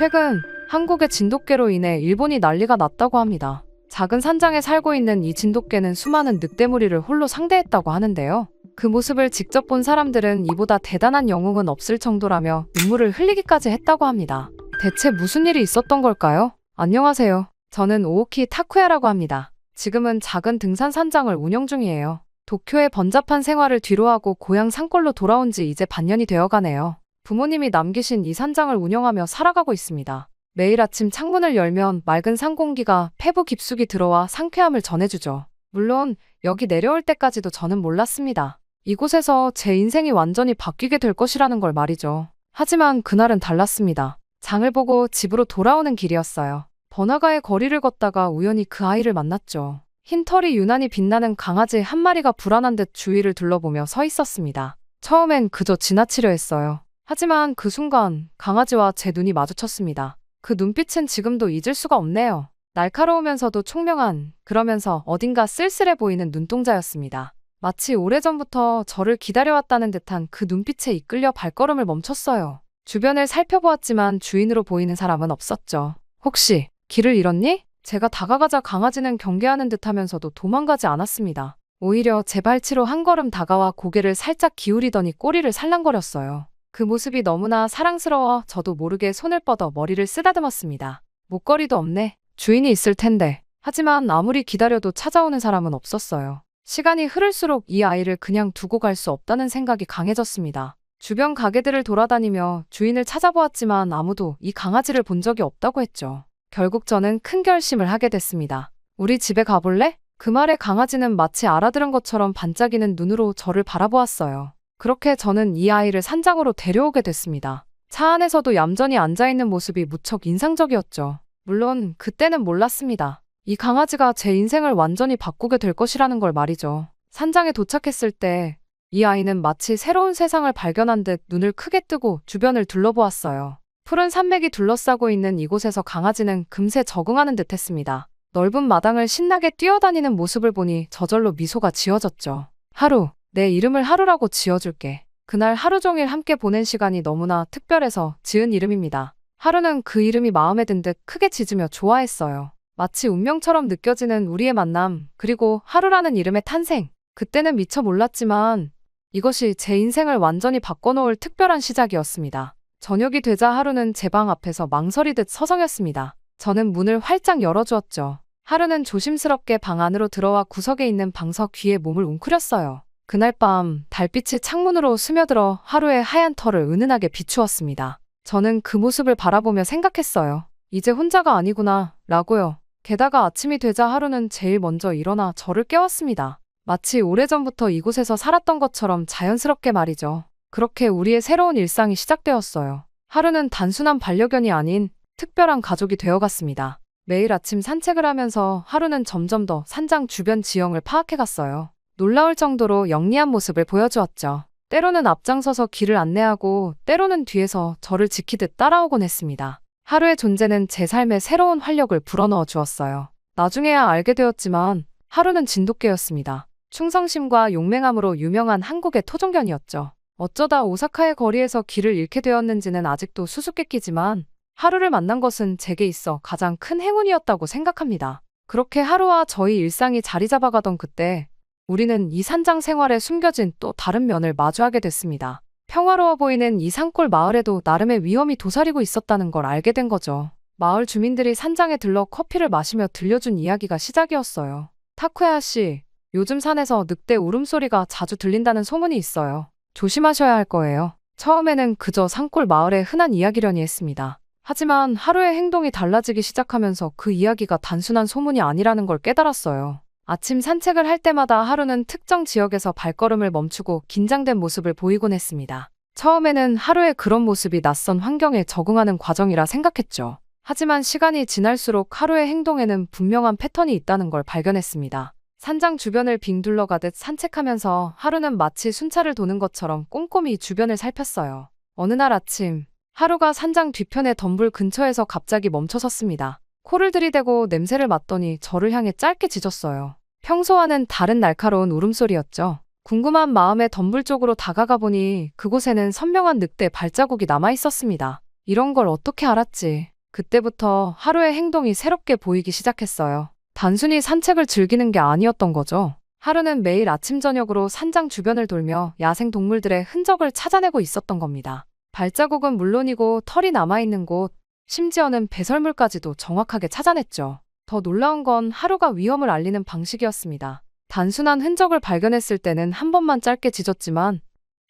최근 한국의 진돗개로 인해 일본이 난리가 났다고 합니다. 작은 산장에 살고 있는 이 진돗개는 수많은 늑대무리를 홀로 상대했다고 하는데요. 그 모습을 직접 본 사람들은 이보다 대단한 영웅은 없을 정도라며 눈물을 흘리기까지 했다고 합니다. 대체 무슨 일이 있었던 걸까요? 안녕하세요. 저는 오오키 타쿠야라고 합니다. 지금은 작은 등산 산장을 운영 중이에요. 도쿄의 번잡한 생활을 뒤로하고 고향 산골로 돌아온 지 이제 반년이 되어가네요. 부모님이 남기신 이 산장을 운영하며 살아가고 있습니다. 매일 아침 창문을 열면 맑은 산 공기가 폐부 깊숙이 들어와 상쾌함을 전해주죠. 물론 여기 내려올 때까지도 저는 몰랐습니다. 이곳에서 제 인생이 완전히 바뀌게 될 것이라는 걸 말이죠. 하지만 그날은 달랐습니다. 장을 보고 집으로 돌아오는 길이었어요. 번화가의 거리를 걷다가 우연히 그 아이를 만났죠. 흰 털이 유난히 빛나는 강아지 한 마리가 불안한 듯 주위를 둘러보며 서 있었습니다. 처음엔 그저 지나치려 했어요. 하지만 그 순간 강아지와 제 눈이 마주쳤습니다. 그 눈빛은 지금도 잊을 수가 없네요. 날카로우면서도 총명한, 그러면서 어딘가 쓸쓸해 보이는 눈동자였습니다. 마치 오래전부터 저를 기다려왔다는 듯한 그 눈빛에 이끌려 발걸음을 멈췄어요. 주변을 살펴보았지만 주인으로 보이는 사람은 없었죠. 혹시 길을 잃었니? 제가 다가가자 강아지는 경계하는 듯하면서도 도망가지 않았습니다. 오히려 제 발치로 한 걸음 다가와 고개를 살짝 기울이더니 꼬리를 살랑거렸어요. 그 모습이 너무나 사랑스러워 저도 모르게 손을 뻗어 머리를 쓰다듬었습니다. 목걸이도 없네. 주인이 있을 텐데. 하지만 아무리 기다려도 찾아오는 사람은 없었어요. 시간이 흐를수록 이 아이를 그냥 두고 갈 수 없다는 생각이 강해졌습니다. 주변 가게들을 돌아다니며 주인을 찾아보았지만 아무도 이 강아지를 본 적이 없다고 했죠. 결국 저는 큰 결심을 하게 됐습니다. 우리 집에 가볼래? 그 말에 강아지는 마치 알아들은 것처럼 반짝이는 눈으로 저를 바라보았어요. 그렇게 저는 이 아이를 산장으로 데려오게 됐습니다. 차 안에서도 얌전히 앉아있는 모습이 무척 인상적이었죠. 물론 그때는 몰랐습니다. 이 강아지가 제 인생을 완전히 바꾸게 될 것이라는 걸 말이죠. 산장에 도착했을 때 이 아이는 마치 새로운 세상을 발견한 듯 눈을 크게 뜨고 주변을 둘러보았어요. 푸른 산맥이 둘러싸고 있는 이곳에서 강아지는 금세 적응하는 듯 했습니다. 넓은 마당을 신나게 뛰어다니는 모습을 보니 저절로 미소가 지어졌죠. 하루, 내 이름을 하루라고 지어줄게. 그날 하루 종일 함께 보낸 시간이 너무나 특별해서 지은 이름입니다. 하루는 그 이름이 마음에 든 듯 크게 짖으며 좋아했어요. 마치 운명처럼 느껴지는 우리의 만남, 그리고 하루라는 이름의 탄생. 그때는 미처 몰랐지만 이것이 제 인생을 완전히 바꿔놓을 특별한 시작이었습니다. 저녁이 되자 하루는 제 방 앞에서 망설이듯 서성였습니다. 저는 문을 활짝 열어주었죠. 하루는 조심스럽게 방 안으로 들어와 구석에 있는 방석 귀에 몸을 웅크렸어요. 그날 밤 달빛이 창문으로 스며들어 하루의 하얀 털을 은은하게 비추었습니다. 저는 그 모습을 바라보며 생각했어요. 이제 혼자가 아니구나 라고요. 게다가 아침이 되자 하루는 제일 먼저 일어나 저를 깨웠습니다. 마치 오래전부터 이곳에서 살았던 것처럼 자연스럽게 말이죠. 그렇게 우리의 새로운 일상이 시작되었어요. 하루는 단순한 반려견이 아닌 특별한 가족이 되어갔습니다. 매일 아침 산책을 하면서 하루는 점점 더 산장 주변 지형을 파악해갔어요. 놀라울 정도로 영리한 모습을 보여주었죠. 때로는 앞장서서 길을 안내하고 때로는 뒤에서 저를 지키듯 따라오곤 했습니다. 하루의 존재는 제 삶에 새로운 활력을 불어넣어 주었어요. 나중에야 알게 되었지만 하루는 진돗개였습니다. 충성심과 용맹함으로 유명한 한국의 토종견이었죠. 어쩌다 오사카의 거리에서 길을 잃게 되었는지는 아직도 수수께끼지만 하루를 만난 것은 제게 있어 가장 큰 행운이었다고 생각합니다. 그렇게 하루와 저희 일상이 자리 잡아가던 그때 우리는 이 산장 생활에 숨겨진 또 다른 면을 마주하게 됐습니다. 평화로워 보이는 이 산골 마을에도 나름의 위험이 도사리고 있었다는 걸 알게 된 거죠. 마을 주민들이 산장에 들러 커피를 마시며 들려준 이야기가 시작이었어요. 타쿠야 씨, 요즘 산에서 늑대 울음소리가 자주 들린다는 소문이 있어요. 조심하셔야 할 거예요. 처음에는 그저 산골 마을의 흔한 이야기려니 했습니다. 하지만 하루의 행동이 달라지기 시작하면서 그 이야기가 단순한 소문이 아니라는 걸 깨달았어요. 아침 산책을 할 때마다 하루는 특정 지역에서 발걸음을 멈추고 긴장된 모습을 보이곤 했습니다. 처음에는 하루의 그런 모습이 낯선 환경에 적응하는 과정이라 생각했죠. 하지만 시간이 지날수록 하루의 행동에는 분명한 패턴이 있다는 걸 발견했습니다. 산장 주변을 빙 둘러가듯 산책하면서 하루는 마치 순찰을 도는 것처럼 꼼꼼히 주변을 살폈어요. 어느 날 아침, 하루가 산장 뒤편의 덤불 근처에서 갑자기 멈춰섰습니다. 코를 들이대고 냄새를 맡더니 저를 향해 짧게 짖었어요. 평소와는 다른 날카로운 울음소리였죠. 궁금한 마음에 덤불 쪽으로 다가가 보니 그곳에는 선명한 늑대 발자국이 남아 있었습니다. 이런 걸 어떻게 알았지? 그때부터 하루의 행동이 새롭게 보이기 시작했어요. 단순히 산책을 즐기는 게 아니었던 거죠. 하루는 매일 아침 저녁으로 산장 주변을 돌며 야생 동물들의 흔적을 찾아내고 있었던 겁니다. 발자국은 물론이고 털이 남아있는 곳, 심지어는 배설물까지도 정확하게 찾아냈죠. 더 놀라운 건 하루가 위험을 알리는 방식이었습니다. 단순한 흔적을 발견했을 때는 한 번만 짧게 짖었지만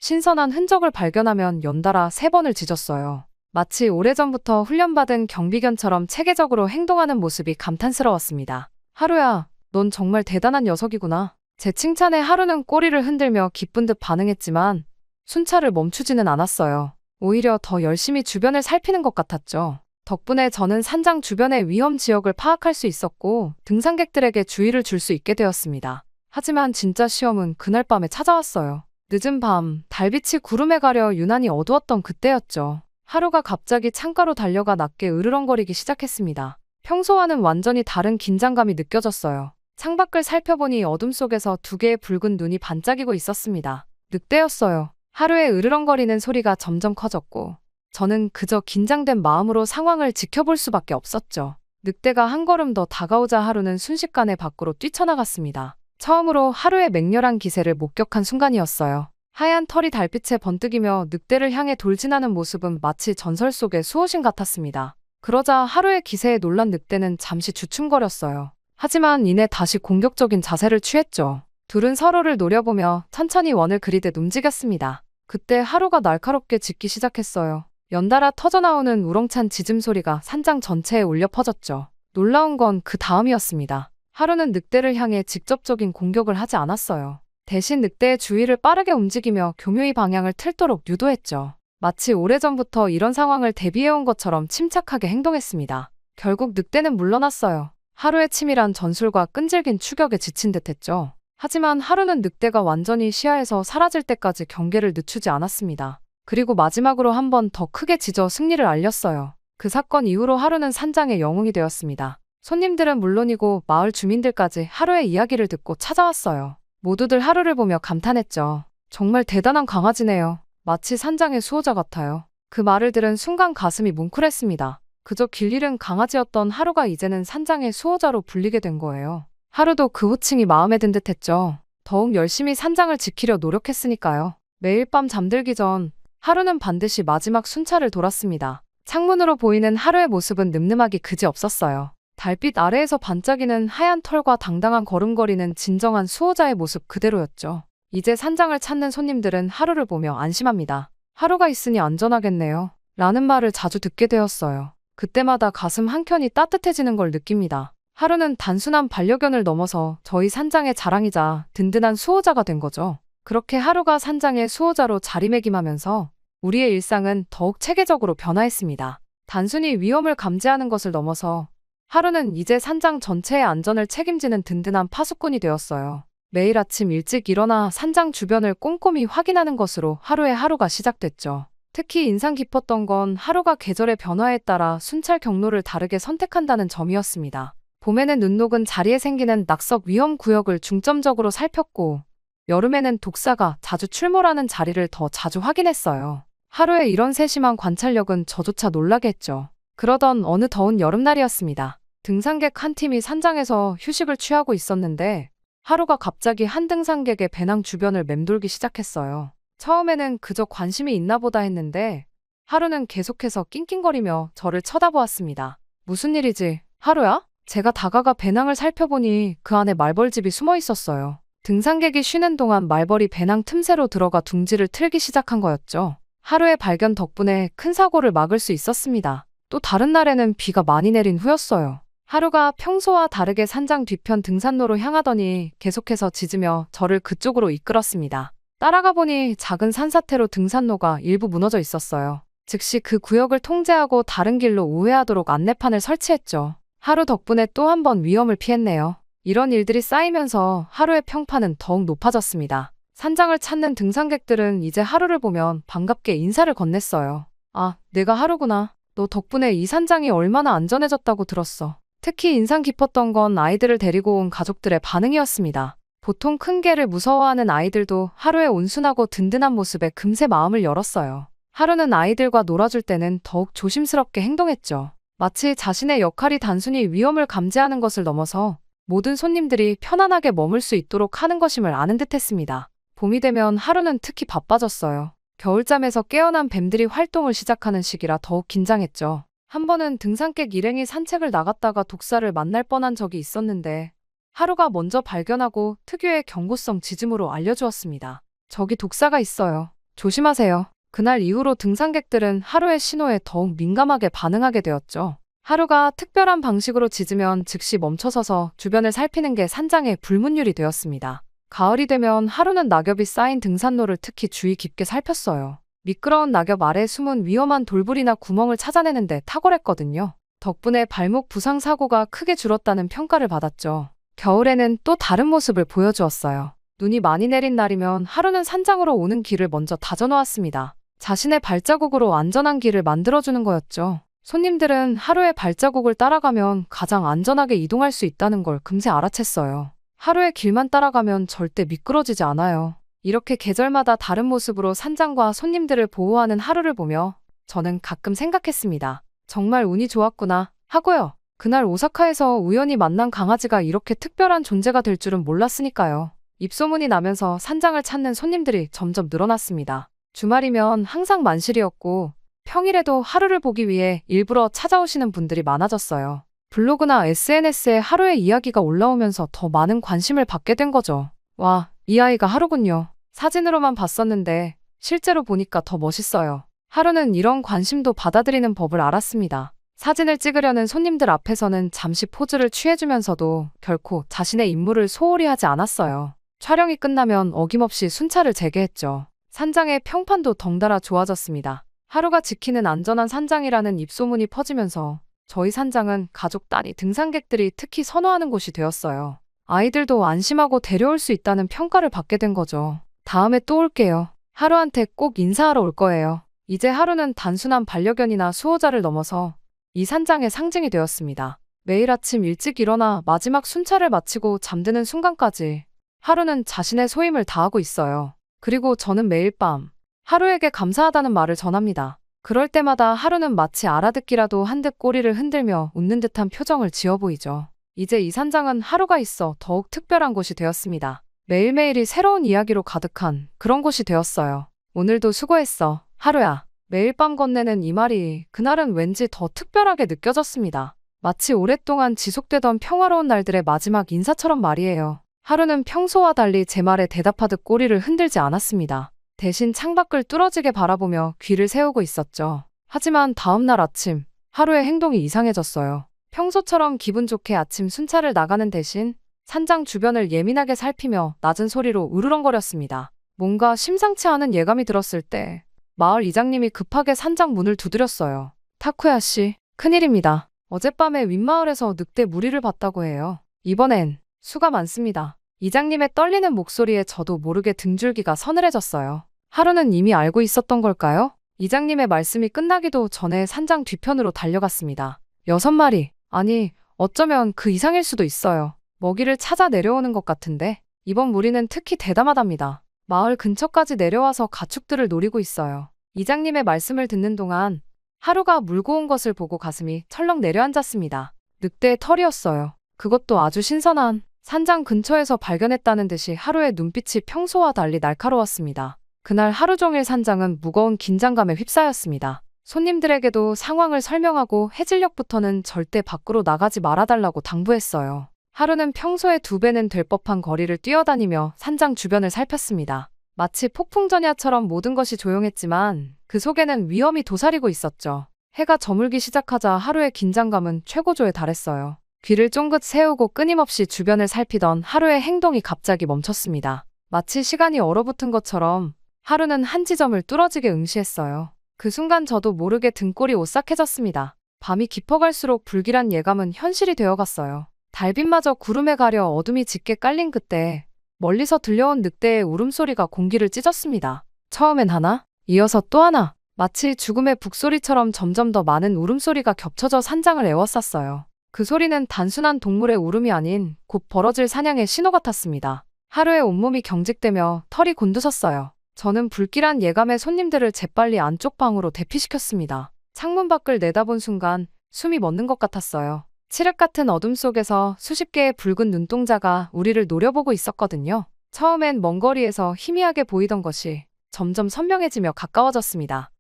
신선한 흔적을 발견하면 연달아 3번을 짖었어요. 마치 오래전부터 훈련받은 경비견처럼 체계적으로 행동하는 모습이 감탄스러웠습니다. 하루야, 넌 정말 대단한 녀석이구나. 제 칭찬에 하루는 꼬리를 흔들며 기쁜 듯 반응했지만 순찰을 멈추지는 않았어요. 오히려 더 열심히 주변을 살피는 것 같았죠. 덕분에 저는 산장 주변의 위험 지역을 파악할 수 있었고 등산객들에게 주의를 줄 수 있게 되었습니다. 하지만 진짜 시험은 그날 밤에 찾아왔어요. 늦은 밤, 달빛이 구름에 가려 유난히 어두웠던 그때였죠. 하루가 갑자기 창가로 달려가 낮게 으르렁거리기 시작했습니다. 평소와는 완전히 다른 긴장감이 느껴졌어요. 창밖을 살펴보니 어둠 속에서 2개의 붉은 눈이 반짝이고 있었습니다. 늑대였어요. 하루의 으르렁거리는 소리가 점점 커졌고 저는 그저 긴장된 마음으로 상황을 지켜볼 수밖에 없었죠. 늑대가 한 걸음 더 다가오자 하루는 순식간에 밖으로 뛰쳐나갔습니다. 처음으로 하루의 맹렬한 기세를 목격한 순간이었어요. 하얀 털이 달빛에 번뜩이며 늑대를 향해 돌진하는 모습은 마치 전설 속의 수호신 같았습니다. 그러자 하루의 기세에 놀란 늑대는 잠시 주춤거렸어요. 하지만 이내 다시 공격적인 자세를 취했죠. 둘은 서로를 노려보며 천천히 원을 그리듯 움직였습니다. 그때 하루가 날카롭게 짖기 시작했어요. 연달아 터져나오는 우렁찬 짖음 소리가 산장 전체에 울려 퍼졌죠. 놀라운 건 그 다음이었습니다. 하루는 늑대를 향해 직접적인 공격을 하지 않았어요. 대신 늑대의 주위를 빠르게 움직이며 교묘히 방향을 틀도록 유도했죠. 마치 오래전부터 이런 상황을 대비해온 것처럼 침착하게 행동했습니다. 결국 늑대는 물러났어요. 하루의 치밀한 전술과 끈질긴 추격에 지친 듯했죠. 하지만 하루는 늑대가 완전히 시야에서 사라질 때까지 경계를 늦추지 않았습니다. 그리고 마지막으로 한 번 더 크게 짖어 승리를 알렸어요. 그 사건 이후로 하루는 산장의 영웅이 되었습니다. 손님들은 물론이고 마을 주민들까지 하루의 이야기를 듣고 찾아왔어요. 모두들 하루를 보며 감탄했죠. 정말 대단한 강아지네요. 마치 산장의 수호자 같아요. 그 말을 들은 순간 가슴이 뭉클했습니다. 그저 길 잃은 강아지였던 하루가 이제는 산장의 수호자로 불리게 된 거예요. 하루도 그 호칭이 마음에 든 듯했죠. 더욱 열심히 산장을 지키려 노력했으니까요. 매일 밤 잠들기 전 하루는 반드시 마지막 순찰을 돌았습니다. 창문으로 보이는 하루의 모습은 늠름하기 그지없었어요. 달빛 아래에서 반짝이는 하얀 털과 당당한 걸음걸이는 진정한 수호자의 모습 그대로였죠. 이제 산장을 찾는 손님들은 하루를 보며 안심합니다. 하루가 있으니 안전하겠네요. 라는 말을 자주 듣게 되었어요. 그때마다 가슴 한켠이 따뜻해지는 걸 느낍니다. 하루는 단순한 반려견을 넘어서 저희 산장의 자랑이자 든든한 수호자가 된 거죠. 그렇게 하루가 산장의 수호자로 자리매김하면서 우리의 일상은 더욱 체계적으로 변화했습니다. 단순히 위험을 감지하는 것을 넘어서 하루는 이제 산장 전체의 안전을 책임지는 든든한 파수꾼이 되었어요. 매일 아침 일찍 일어나 산장 주변을 꼼꼼히 확인하는 것으로 하루의 하루가 시작됐죠. 특히 인상 깊었던 건 하루가 계절의 변화에 따라 순찰 경로를 다르게 선택한다는 점이었습니다. 봄에는 눈 녹은 자리에 생기는 낙석 위험 구역을 중점적으로 살폈고 여름에는 독사가 자주 출몰하는 자리를 더 자주 확인했어요. 하루의 이런 세심한 관찰력은 저조차 놀라게 했죠. 그러던 어느 더운 여름날이었습니다. 등산객 한 팀이 산장에서 휴식을 취하고 있었는데 하루가 갑자기 한 등산객의 배낭 주변을 맴돌기 시작했어요. 처음에는 그저 관심이 있나 보다 했는데 하루는 계속해서 낑낑거리며 저를 쳐다보았습니다. 무슨 일이지? 하루야? 제가 다가가 배낭을 살펴보니 그 안에 말벌집이 숨어 있었어요. 등산객이 쉬는 동안 말벌이 배낭 틈새로 들어가 둥지를 틀기 시작한 거였죠. 하루의 발견 덕분에 큰 사고를 막을 수 있었습니다. 또 다른 날에는 비가 많이 내린 후였어요. 하루가 평소와 다르게 산장 뒤편 등산로로 향하더니 계속해서 짖으며 저를 그쪽으로 이끌었습니다. 따라가 보니 작은 산사태로 등산로가 일부 무너져 있었어요. 즉시 그 구역을 통제하고 다른 길로 우회하도록 안내판을 설치했죠. 하루 덕분에 또 한 번 위험을 피했네요. 이런 일들이 쌓이면서 하루의 평판은 더욱 높아졌습니다. 산장을 찾는 등산객들은 이제 하루를 보면 반갑게 인사를 건넸어요. 아, 내가 하루구나. 너 덕분에 이 산장이 얼마나 안전해졌다고 들었어. 특히 인상 깊었던 건 아이들을 데리고 온 가족들의 반응이었습니다. 보통 큰 개를 무서워하는 아이들도 하루의 온순하고 든든한 모습에 금세 마음을 열었어요. 하루는 아이들과 놀아줄 때는 더욱 조심스럽게 행동했죠. 마치 자신의 역할이 단순히 위험을 감지하는 것을 넘어서 모든 손님들이 편안하게 머물 수 있도록 하는 것임을 아는 듯했습니다. 봄이 되면 하루는 특히 바빠졌어요. 겨울잠에서 깨어난 뱀들이 활동을 시작하는 시기라 더욱 긴장했죠. 한 번은 등산객 일행이 산책을 나갔다가 독사를 만날 뻔한 적이 있었는데 하루가 먼저 발견하고 특유의 경고성 짖음으로 알려주었습니다. 저기 독사가 있어요. 조심하세요. 그날 이후로 등산객들은 하루의 신호에 더욱 민감하게 반응하게 되었죠. 하루가 특별한 방식으로 짖으면 즉시 멈춰서서 주변을 살피는 게 산장의 불문율이 되었습니다. 가을이 되면 하루는 낙엽이 쌓인 등산로를 특히 주의 깊게 살폈어요. 미끄러운 낙엽 아래 숨은 위험한 돌불이나 구멍을 찾아내는데 탁월했거든요. 덕분에 발목 부상 사고가 크게 줄었다는 평가를 받았죠. 겨울에는 또 다른 모습을 보여주었어요. 눈이 많이 내린 날이면 하루는 산장으로 오는 길을 먼저 다져놓았습니다. 자신의 발자국으로 안전한 길을 만들어주는 거였죠. 손님들은 하루의 발자국을 따라가면 가장 안전하게 이동할 수 있다는 걸 금세 알아챘어요. 하루의 길만 따라가면 절대 미끄러지지 않아요. 이렇게 계절마다 다른 모습으로 산장과 손님들을 보호하는 하루를 보며 저는 가끔 생각했습니다. 정말 운이 좋았구나 하고요. 그날 오사카에서 우연히 만난 강아지가 이렇게 특별한 존재가 될 줄은 몰랐으니까요. 입소문이 나면서 산장을 찾는 손님들이 점점 늘어났습니다. 주말이면 항상 만실이었고 평일에도 하루를 보기 위해 일부러 찾아오시는 분들이 많아졌어요. 블로그나 SNS에 하루의 이야기가 올라오면서 더 많은 관심을 받게 된 거죠. 와, 이 아이가 하루군요. 사진으로만 봤었는데 실제로 보니까 더 멋있어요. 하루는 이런 관심도 받아들이는 법을 알았습니다. 사진을 찍으려는 손님들 앞에서는 잠시 포즈를 취해주면서도 결코 자신의 임무를 소홀히 하지 않았어요. 촬영이 끝나면 어김없이 순찰을 재개했죠. 산장의 평판도 덩달아 좋아졌습니다. 하루가 지키는 안전한 산장이라는 입소문이 퍼지면서 저희 산장은 가족 단위 등산객들이 특히 선호하는 곳이 되었어요. 아이들도 안심하고 데려올 수 있다는 평가를 받게 된 거죠. 다음에 또 올게요. 하루한테 꼭 인사하러 올 거예요. 이제 하루는 단순한 반려견이나 수호자를 넘어서 이 산장의 상징이 되었습니다. 매일 아침 일찍 일어나 마지막 순찰을 마치고 잠드는 순간까지 하루는 자신의 소임을 다하고 있어요. 그리고 저는 매일 밤 하루에게 감사하다는 말을 전합니다. 그럴 때마다 하루는 마치 알아듣기라도 한 듯 꼬리를 흔들며 웃는 듯한 표정을 지어 보이죠. 이제 이 산장은 하루가 있어 더욱 특별한 곳이 되었습니다. 매일매일이 새로운 이야기로 가득한 그런 곳이 되었어요. 오늘도 수고했어, 하루야. 매일 밤 건네는 이 말이 그날은 왠지 더 특별하게 느껴졌습니다. 마치 오랫동안 지속되던 평화로운 날들의 마지막 인사처럼 말이에요. 하루는 평소와 달리 제 말에 대답하듯 꼬리를 흔들지 않았습니다. 대신 창밖을 뚫어지게 바라보며 귀를 세우고 있었죠. 하지만 다음 날 아침, 하루의 행동이 이상해졌어요. 평소처럼 기분 좋게 아침 순찰을 나가는 대신 산장 주변을 예민하게 살피며 낮은 소리로 으르렁거렸습니다. 뭔가 심상치 않은 예감이 들었을 때 마을 이장님이 급하게 산장 문을 두드렸어요. 타쿠야 씨, 큰일입니다. 어젯밤에 윗마을에서 늑대 무리를 봤다고 해요. 이번엔 수가 많습니다. 이장님의 떨리는 목소리에 저도 모르게 등줄기가 서늘해졌어요. 하루는 이미 알고 있었던 걸까요? 이장님의 말씀이 끝나기도 전에 산장 뒤편으로 달려갔습니다. 6마리, 아니 어쩌면 그 이상일 수도 있어요. 먹이를 찾아 내려오는 것 같은데 이번 무리는 특히 대담하답니다. 마을 근처까지 내려와서 가축들을 노리고 있어요. 이장님의 말씀을 듣는 동안 하루가 물고 온 것을 보고 가슴이 철렁 내려앉았습니다. 늑대의 털이었어요. 그것도 아주 신선한 산장 근처에서 발견했다는 듯이 하루의 눈빛이 평소와 달리 날카로웠습니다. 그날 하루 종일 산장은 무거운 긴장감에 휩싸였습니다. 손님들에게도 상황을 설명하고 해질녘부터는 절대 밖으로 나가지 말아달라고 당부했어요. 하루는 평소의 2배는 될 법한 거리를 뛰어다니며 산장 주변을 살폈습니다. 마치 폭풍전야처럼 모든 것이 조용했지만 그 속에는 위험이 도사리고 있었죠. 해가 저물기 시작하자 하루의 긴장감은 최고조에 달했어요. 귀를 쫑긋 세우고 끊임없이 주변을 살피던 하루의 행동이 갑자기 멈췄습니다. 마치 시간이 얼어붙은 것처럼 하루는 한 지점을 뚫어지게 응시했어요. 그 순간 저도 모르게 등골이 오싹해졌습니다. 밤이 깊어갈수록 불길한 예감은 현실이 되어갔어요. 달빛마저 구름에 가려 어둠이 짙게 깔린 그때 멀리서 들려온 늑대의 울음소리가 공기를 찢었습니다. 처음엔 하나, 이어서 또 하나. 마치 죽음의 북소리처럼 점점 더 많은 울음소리가 겹쳐져 산장을 에워쌌어요. 그 소리는 단순한 동물의 울음이 아닌 곧 벌어질 사냥의 신호 같았습니다. 하루의 온몸이 경직되며 털이 곤두섰어요. 저는 불길한 예감에 손님들을 재빨리 안쪽 방으로 대피시켰습니다. 창문 밖을 내다본 순간 숨이 멎는 것 같았어요. 칠흑 같은 어둠 속에서 수십 개의 붉은 눈동자가 우리를 노려보고 있었거든요. 처음엔 먼 거리에서 희미하게 보이던 것이 점점 선명해지며 가까워졌습니다.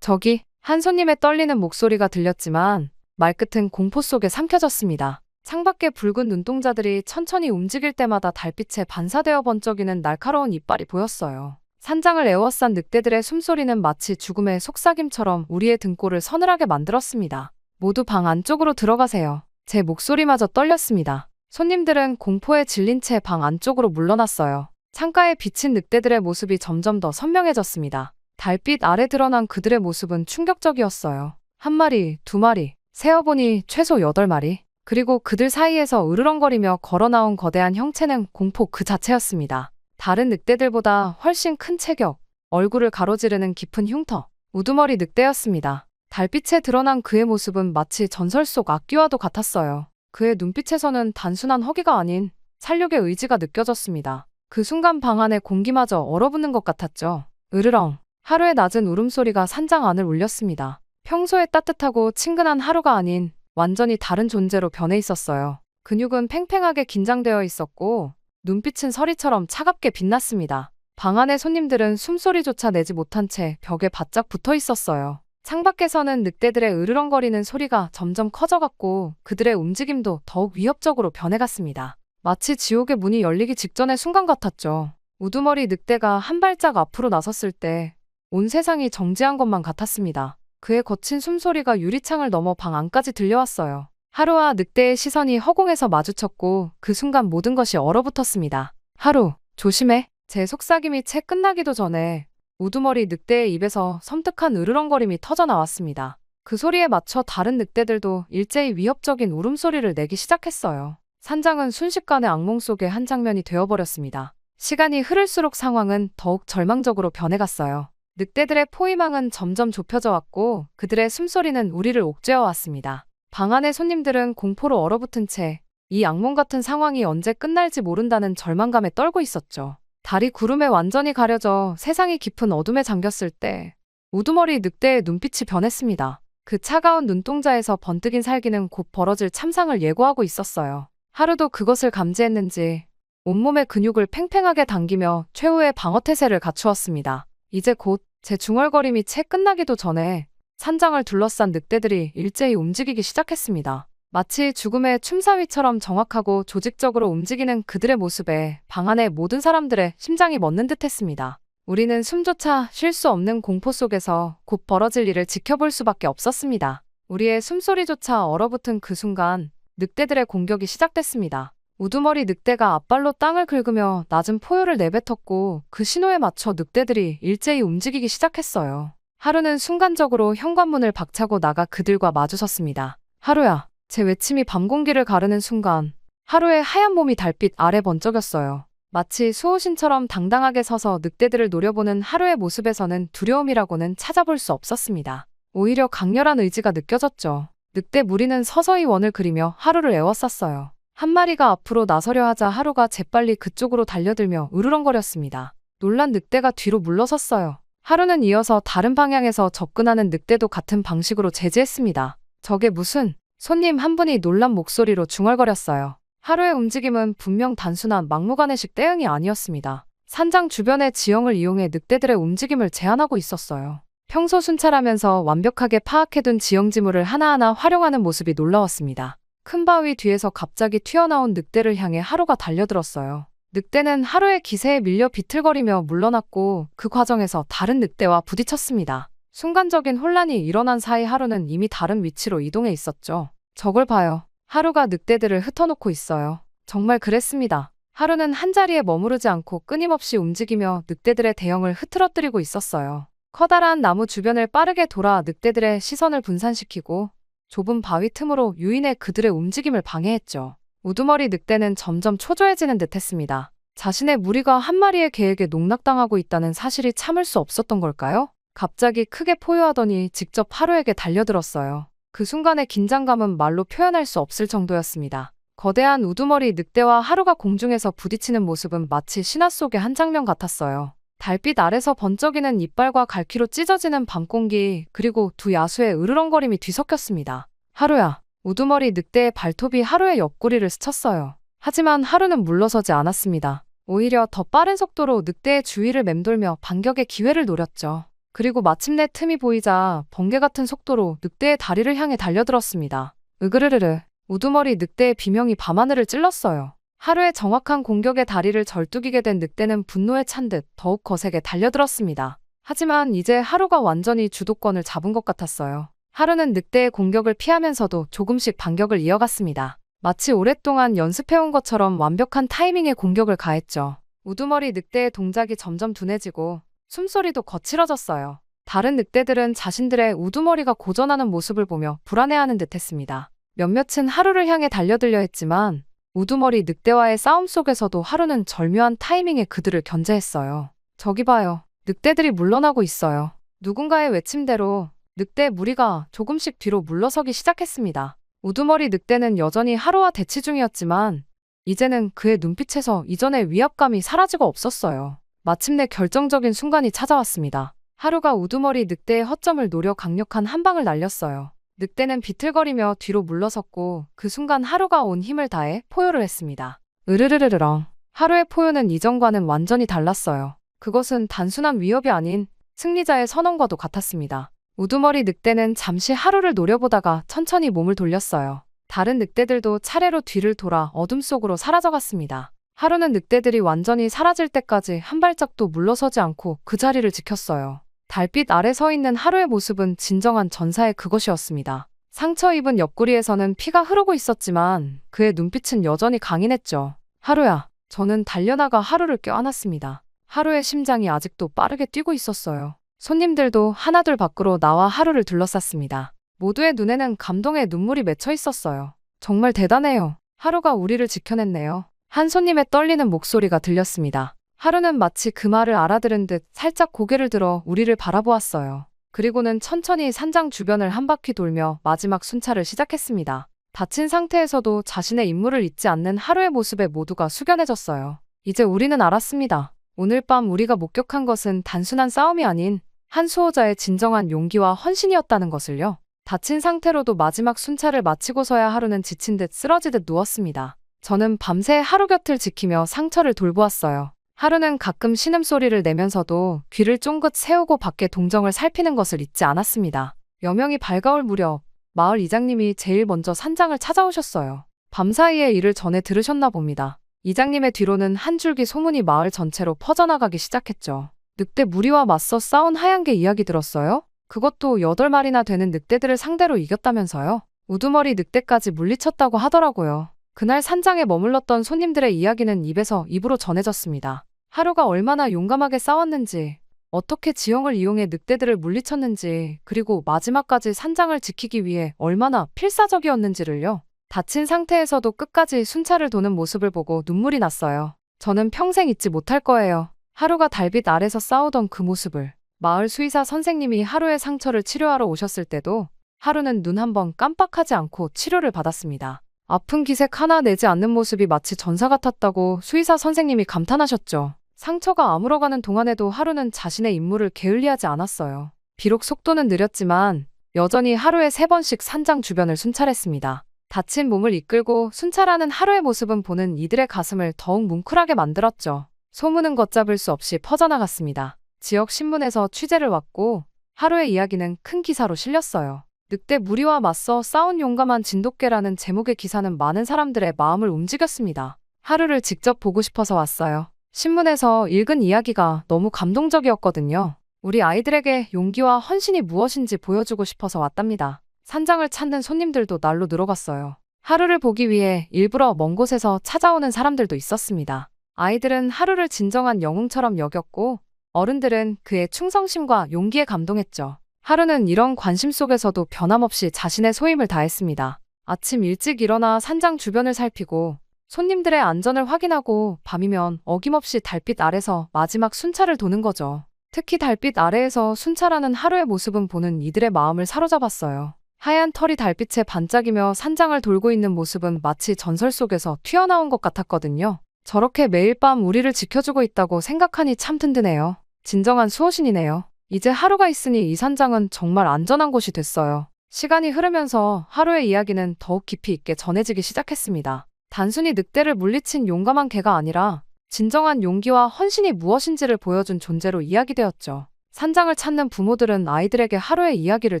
저기, 한 손님의 떨리는 목소리가 들렸지만 말끝은 공포 속에 삼켜졌습니다. 창밖의 붉은 눈동자들이 천천히 움직일 때마다 달빛에 반사되어 번쩍이는 날카로운 이빨이 보였어요. 산장을 에워싼 늑대들의 숨소리는 마치 죽음의 속삭임처럼 우리의 등골을 서늘하게 만들었습니다. 모두 방 안쪽으로 들어가세요. 제 목소리마저 떨렸습니다. 손님들은 공포에 질린 채 방 안쪽으로 물러났어요. 창가에 비친 늑대들의 모습이 점점 더 선명해졌습니다. 달빛 아래 드러난 그들의 모습은 충격적이었어요. 한 마리, 두 마리, 세어보니 최소 8마리. 그리고 그들 사이에서 으르렁거리며 걸어나온 거대한 형체는 공포 그 자체였습니다. 다른 늑대들보다 훨씬 큰 체격, 얼굴을 가로지르는 깊은 흉터, 우두머리 늑대였습니다. 달빛에 드러난 그의 모습은 마치 전설 속 악귀와도 같았어요. 그의 눈빛에서는 단순한 허기가 아닌 살육의 의지가 느껴졌습니다. 그 순간 방 안의 공기마저 얼어붙는 것 같았죠. 으르렁. 하루의 낮은 울음소리가 산장 안을 울렸습니다. 평소에 따뜻하고 친근한 하루가 아닌 완전히 다른 존재로 변해 있었어요. 근육은 팽팽하게 긴장되어 있었고 눈빛은 서리처럼 차갑게 빛났습니다. 방 안의 손님들은 숨소리조차 내지 못한 채 벽에 바짝 붙어 있었어요. 창밖에서는 늑대들의 으르렁거리는 소리가 점점 커져갔고 그들의 움직임도 더욱 위협적으로 변해갔습니다. 마치 지옥의 문이 열리기 직전의 순간 같았죠. 우두머리 늑대가 한 발짝 앞으로 나섰을 때 온 세상이 정지한 것만 같았습니다. 그의 거친 숨소리가 유리창을 넘어 방 안까지 들려왔어요. 하루와 늑대의 시선이 허공에서 마주쳤고 그 순간 모든 것이 얼어붙었습니다. 하루, 조심해. 제 속삭임이 채 끝나기도 전에 우두머리 늑대의 입에서 섬뜩한 으르렁거림이 터져나왔습니다. 그 소리에 맞춰 다른 늑대들도 일제히 위협적인 울음소리를 내기 시작했어요. 산장은 순식간에 악몽 속의 한 장면이 되어버렸습니다. 시간이 흐를수록 상황은 더욱 절망적으로 변해갔어요. 늑대들의 포위망은 점점 좁혀져 왔고 그들의 숨소리는 우리를 옥죄어 왔습니다. 방 안의 손님들은 공포로 얼어붙은 채 이 악몽 같은 상황이 언제 끝날지 모른다는 절망감에 떨고 있었죠. 달이 구름에 완전히 가려져 세상이 깊은 어둠에 잠겼을 때 우두머리 늑대의 눈빛이 변했습니다. 그 차가운 눈동자에서 번뜩인 살기는 곧 벌어질 참상을 예고하고 있었어요. 하루도 그것을 감지했는지 온몸의 근육을 팽팽하게 당기며 최후의 방어태세를 갖추었습니다. 이제 곧 제 중얼거림이 채 끝나기도 전에 산장을 둘러싼 늑대들이 일제히 움직이기 시작했습니다. 마치 죽음의 춤사위처럼 정확하고 조직적으로 움직이는 그들의 모습에 방 안의 모든 사람들의 심장이 멎는 듯했습니다. 우리는 숨조차 쉴 수 없는 공포 속에서 곧 벌어질 일을 지켜볼 수밖에 없었습니다. 우리의 숨소리조차 얼어붙은 그 순간 늑대들의 공격이 시작됐습니다. 우두머리 늑대가 앞발로 땅을 긁으며 낮은 포효를 내뱉었고 그 신호에 맞춰 늑대들이 일제히 움직이기 시작했어요. 하루는 순간적으로 현관문을 박차고 나가 그들과 마주섰습니다. 하루야. 제 외침이 밤 공기를 가르는 순간 하루의 하얀 몸이 달빛 아래 번쩍였어요. 마치 수호신처럼 당당하게 서서 늑대들을 노려보는 하루의 모습에서는 두려움이라고는 찾아볼 수 없었습니다. 오히려 강렬한 의지가 느껴졌죠. 늑대 무리는 서서히 원을 그리며 하루를 에워쌌어요. 한 마리가 앞으로 나서려 하자 하루가 재빨리 그쪽으로 달려들며 으르렁거렸습니다. 놀란 늑대가 뒤로 물러섰어요. 하루는 이어서 다른 방향에서 접근하는 늑대도 같은 방식으로 제지했습니다. 저게 무슨... 손님 한 분이 놀란 목소리로 중얼거렸어요. 하루의 움직임은 분명 단순한 막무가내식 대응이 아니었습니다. 산장 주변의 지형을 이용해 늑대들의 움직임을 제한하고 있었어요. 평소 순찰하면서 완벽하게 파악해둔 지형 지물을 하나하나 활용하는 모습이 놀라웠습니다. 큰 바위 뒤에서 갑자기 튀어나온 늑대를 향해 하루가 달려들었어요. 늑대는 하루의 기세에 밀려 비틀거리며 물러났고 그 과정에서 다른 늑대와 부딪혔습니다. 순간적인 혼란이 일어난 사이 하루는 이미 다른 위치로 이동해 있었죠. 저걸 봐요. 하루가 늑대들을 흩어놓고 있어요. 정말 그랬습니다. 하루는 한자리에 머무르지 않고 끊임없이 움직이며 늑대들의 대형을 흐트러뜨리고 있었어요. 커다란 나무 주변을 빠르게 돌아 늑대들의 시선을 분산시키고 좁은 바위 틈으로 유인해 그들의 움직임을 방해했죠. 우두머리 늑대는 점점 초조해지는 듯했습니다. 자신의 무리가 한 마리의 개에게 농락당하고 있다는 사실이 참을 수 없었던 걸까요? 갑자기 크게 포효하더니 직접 하루에게 달려들었어요. 그 순간의 긴장감은 말로 표현할 수 없을 정도였습니다. 거대한 우두머리 늑대와 하루가 공중에서 부딪히는 모습은 마치 신화 속의 한 장면 같았어요. 달빛 아래서 번쩍이는 이빨과 갈퀴로 찢어지는 밤공기, 그리고 두 야수의 으르렁거림이 뒤섞였습니다. 하루야. 우두머리 늑대의 발톱이 하루의 옆구리를 스쳤어요. 하지만 하루는 물러서지 않았습니다. 오히려 더 빠른 속도로 늑대의 주위를 맴돌며 반격의 기회를 노렸죠. 그리고 마침내 틈이 보이자 번개 같은 속도로 늑대의 다리를 향해 달려들었습니다. 으그르르르. 우두머리 늑대의 비명이 밤하늘을 찔렀어요. 하루의 정확한 공격에 다리를 절뚝이게 된 늑대는 분노에 찬 듯 더욱 거세게 달려들었습니다. 하지만 이제 하루가 완전히 주도권을 잡은 것 같았어요. 하루는 늑대의 공격을 피하면서도 조금씩 반격을 이어갔습니다. 마치 오랫동안 연습해온 것처럼 완벽한 타이밍에 공격을 가했죠. 우두머리 늑대의 동작이 점점 둔해지고 숨소리도 거칠어졌어요. 다른 늑대들은 자신들의 우두머리가 고전하는 모습을 보며 불안해하는 듯했습니다. 몇몇은 하루를 향해 달려들려 했지만 우두머리 늑대와의 싸움 속에서도 하루는 절묘한 타이밍에 그들을 견제했어요. 저기 봐요. 늑대들이 물러나고 있어요. 누군가의 외침대로 늑대 무리가 조금씩 뒤로 물러서기 시작했습니다. 우두머리 늑대는 여전히 하루와 대치 중이었지만 이제는 그의 눈빛에서 이전의 위압감이 사라지고 없었어요. 마침내 결정적인 순간이 찾아왔습니다. 하루가 우두머리 늑대의 허점을 노려 강력한 한 방을 날렸어요. 늑대는 비틀거리며 뒤로 물러섰고 그 순간 하루가 온 힘을 다해 포효를 했습니다. 으르르르르렁. 하루의 포효는 이전과는 완전히 달랐어요. 그것은 단순한 위협이 아닌 승리자의 선언과도 같았습니다. 우두머리 늑대는 잠시 하루를 노려보다가 천천히 몸을 돌렸어요. 다른 늑대들도 차례로 뒤를 돌아 어둠 속으로 사라져갔습니다. 하루는 늑대들이 완전히 사라질 때까지 한 발짝도 물러서지 않고 그 자리를 지켰어요. 달빛 아래 서 있는 하루의 모습은 진정한 전사의 그것이었습니다. 상처 입은 옆구리에서는 피가 흐르고 있었지만 그의 눈빛은 여전히 강인했죠. 하루야. 저는 달려나가 하루를 껴안았습니다. 하루의 심장이 아직도 빠르게 뛰고 있었어요. 손님들도 하나둘 밖으로 나와 하루를 둘러쌌습니다. 모두의 눈에는 감동의 눈물이 맺혀 있었어요. 정말 대단해요. 하루가 우리를 지켜냈네요. 한 손님의 떨리는 목소리가 들렸습니다. 하루는 마치 그 말을 알아들은 듯 살짝 고개를 들어 우리를 바라보았어요. 그리고는 천천히 산장 주변을 한 바퀴 돌며 마지막 순찰을 시작했습니다. 다친 상태에서도 자신의 임무를 잊지 않는 하루의 모습에 모두가 숙연해졌어요. 이제 우리는 알았습니다. 오늘 밤 우리가 목격한 것은 단순한 싸움이 아닌 한 수호자의 진정한 용기와 헌신이었다는 것을요. 다친 상태로도 마지막 순찰을 마치고서야 하루는 지친 듯 쓰러지듯 누웠습니다. 저는 밤새 하루 곁을 지키며 상처를 돌보았어요. 하루는 가끔 신음소리를 내면서도 귀를 쫑긋 세우고 밖의 동정을 살피는 것을 잊지 않았습니다. 여명이 밝아올 무렵 마을 이장님이 제일 먼저 산장을 찾아오셨어요. 밤사이에 일을 전해 들으셨나 봅니다. 이장님의 뒤로는 한 줄기 소문이 마을 전체로 퍼져나가기 시작했죠. 늑대 무리와 맞서 싸운 하얀 개 이야기 들었어요? 그것도 8마리나 되는 늑대들을 상대로 이겼다면서요? 우두머리 늑대까지 물리쳤다고 하더라고요. 그날 산장에 머물렀던 손님들의 이야기는 입에서 입으로 전해졌습니다. 하루가 얼마나 용감하게 싸웠는지, 어떻게 지형을 이용해 늑대들을 물리쳤는지, 그리고 마지막까지 산장을 지키기 위해 얼마나 필사적이었는지를요. 다친 상태에서도 끝까지 순찰을 도는 모습을 보고 눈물이 났어요. 저는 평생 잊지 못할 거예요. 하루가 달빛 아래서 싸우던 그 모습을. 마을 수의사 선생님이 하루의 상처를 치료하러 오셨을 때도 하루는 눈 한 번 깜빡하지 않고 치료를 받았습니다. 아픈 기색 하나 내지 않는 모습이 마치 전사 같았다고 수의사 선생님이 감탄하셨죠. 상처가 아물어가는 동안에도 하루는 자신의 임무를 게을리하지 않았어요. 비록 속도는 느렸지만 여전히 하루에 3번씩 산장 주변을 순찰했습니다. 다친 몸을 이끌고 순찰하는 하루의 모습은 보는 이들의 가슴을 더욱 뭉클하게 만들었죠. 소문은 걷잡을 수 없이 퍼져나갔습니다. 지역 신문에서 취재를 왔고 하루의 이야기는 큰 기사로 실렸어요. 늑대 무리와 맞서 싸운 용감한 진돗개라는 제목의 기사는 많은 사람들의 마음을 움직였습니다. 하루를 직접 보고 싶어서 왔어요. 신문에서 읽은 이야기가 너무 감동적이었거든요. 우리 아이들에게 용기와 헌신이 무엇인지 보여주고 싶어서 왔답니다. 산장을 찾는 손님들도 날로 늘어갔어요. 하루를 보기 위해 일부러 먼 곳에서 찾아오는 사람들도 있었습니다. 아이들은 하루를 진정한 영웅처럼 여겼고 어른들은 그의 충성심과 용기에 감동했죠. 하루는 이런 관심 속에서도 변함없이 자신의 소임을 다했습니다. 아침 일찍 일어나 산장 주변을 살피고 손님들의 안전을 확인하고 밤이면 어김없이 달빛 아래서 마지막 순찰을 도는 거죠. 특히 달빛 아래에서 순찰하는 하루의 모습은 보는 이들의 마음을 사로잡았어요. 하얀 털이 달빛에 반짝이며 산장을 돌고 있는 모습은 마치 전설 속에서 튀어나온 것 같았거든요. 저렇게 매일 밤 우리를 지켜주고 있다고 생각하니 참 든든해요. 진정한 수호신이네요. 이제 하루가 있으니 이 산장은 정말 안전한 곳이 됐어요. 시간이 흐르면서 하루의 이야기는 더욱 깊이 있게 전해지기 시작했습니다. 단순히 늑대를 물리친 용감한 개가 아니라 진정한 용기와 헌신이 무엇인지를 보여준 존재로 이야기되었죠. 산장을 찾는 부모들은 아이들에게 하루의 이야기를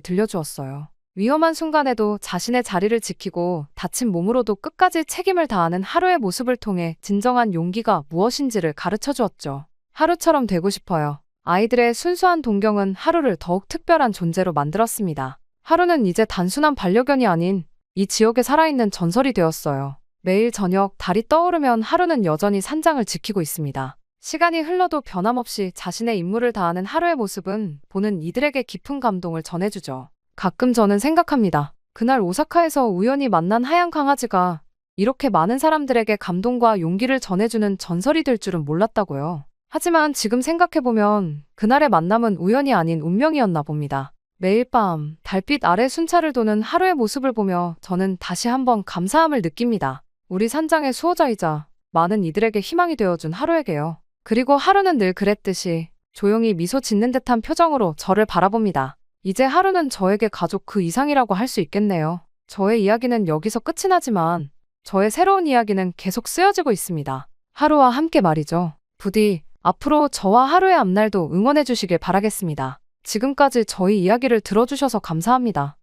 들려주었어요. 위험한 순간에도 자신의 자리를 지키고 다친 몸으로도 끝까지 책임을 다하는 하루의 모습을 통해 진정한 용기가 무엇인지를 가르쳐 주었죠. 하루처럼 되고 싶어요. 아이들의 순수한 동경은 하루를 더욱 특별한 존재로 만들었습니다. 하루는 이제 단순한 반려견이 아닌 이 지역에 살아있는 전설이 되었어요. 매일 저녁 달이 떠오르면 하루는 여전히 산장을 지키고 있습니다. 시간이 흘러도 변함없이 자신의 임무를 다하는 하루의 모습은 보는 이들에게 깊은 감동을 전해주죠. 가끔 저는 생각합니다. 그날 오사카에서 우연히 만난 하얀 강아지가 이렇게 많은 사람들에게 감동과 용기를 전해주는 전설이 될 줄은 몰랐다고요. 하지만 지금 생각해보면 그날의 만남은 우연이 아닌 운명이었나 봅니다. 매일 밤 달빛 아래 순찰을 도는 하루의 모습을 보며 저는 다시 한번 감사함을 느낍니다. 우리 산장의 수호자이자 많은 이들에게 희망이 되어준 하루에게요. 그리고 하루는 늘 그랬듯이 조용히 미소 짓는 듯한 표정으로 저를 바라봅니다. 이제 하루는 저에게 가족 그 이상이라고 할 수 있겠네요. 저의 이야기는 여기서 끝이 나지만 저의 새로운 이야기는 계속 쓰여지고 있습니다. 하루와 함께 말이죠. 부디 앞으로 저와 하루의 앞날도 응원해 주시길 바라겠습니다. 지금까지 저희 이야기를 들어주셔서 감사합니다.